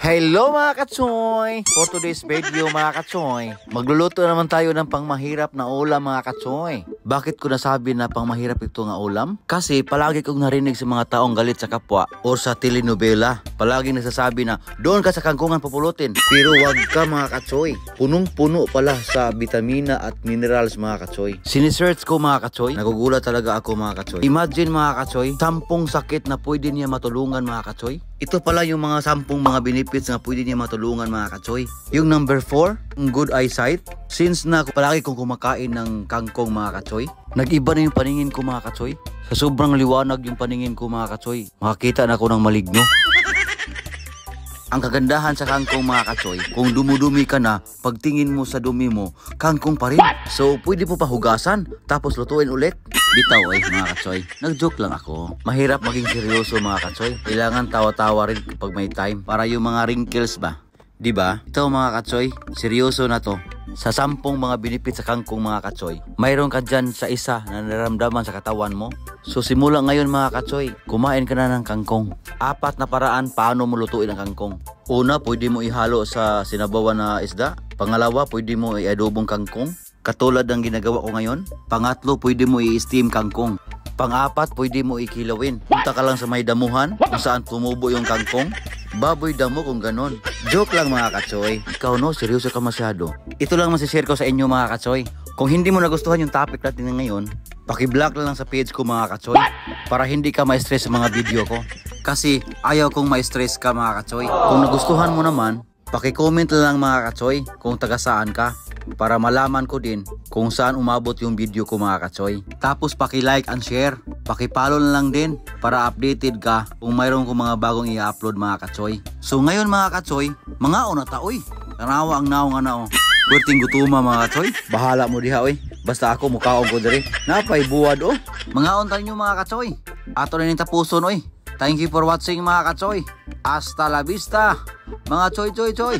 Hello mga katsoy! For today's video mga katsoy, magluluto naman tayo ng pangmahirap na ulam mga katsoy. Bakit ko nasabi na pangmahirap ito nga ulam? Kasi palagi kong narinig sa mga taong galit sa kapwa o sa telenovela. Palagi nasasabi na doon ka sa kangkungan pupulutin. Pero wag ka mga katsoy. Punong-puno pala sa vitamina at minerals mga katsoy. Sinisearch ko mga katsoy, nagugulat talaga ako mga katsoy. Imagine mga katsoy, 10 sakit na pwede niya matulungan mga katsoy. Ito pala yung mga 10 mga benefits na pwede niya matulungan mga katsoy. Yung number 4, good eyesight. Since na palagi kong kumakain ng kangkong mga katsoy, nag-iba na yung paningin ko mga katsoy. Sa sobrang liwanag yung paningin ko mga katsoy, makakita na ako ng maligno. Ang kagandahan sa kangkong mga katsoy, kung dumudumi ka na, pagtingin mo sa dumi mo, kangkong pa rin. So pwede po pa hugasan, tapos lutuin ulit. Bitaw mga katsoy, nag-joke lang ako. Mahirap maging seryoso mga katsoy. Kailangan tawa-tawa rin kapag may time para yung mga wrinkles ba. Diba? Ito mga katsoy, seryoso na to. Sa 10 mga benefits sa kangkong mga katsoy, mayroon ka dyan sa isa na nararamdaman sa katawan mo. So simula ngayon mga katsoy, kumain ka na ng kangkong. 4 na paraan paano mo lutuin ang kangkong. Una, pwede mo ihalo sa sinabawan na isda. Pangalawa, pwede mo i-adobong kangkong, katulad ng ginagawa ko ngayon. Pangatlo, pwede mo i-steam kangkong. Pang-4, pwede mo ikilawin. Punta ka lang sa may damuhan kung saan tumubo yung kangkong. Baboy damo kung ganon. Joke lang mga katsoy. Ikaw no, seryoso ka masyado. Ito lang masishare ko sa inyo mga katsoy. Kung hindi mo nagustuhan yung topic natin ngayon, paki-block lang sa page ko mga katsoy, para hindi ka ma-stress sa mga video ko. Kasi ayaw kong ma-stress ka mga katsoy. Kung nagustuhan mo naman, paki-comment lang mga katsoy kung taga saan ka, para malaman ko din kung saan umabot yung video ko mga katsoy. Tapos paki-like and share, paki-follow na lang din para updated ka kung mayroon kong mga bagong i-upload mga katsoy. So ngayon mga katsoy, mga ona ta oy. Tanawa ang naong ana o. Kurting gutuma mga katsoy. Bahala mo diha oy. Basta ako mukhaon ko diri. Napay buwad o. Mga ontan nyo mga katsoy. Ato na ning tapuson oy. Thank you for watching mga katsoy. Hasta la vista mga choy choy choy.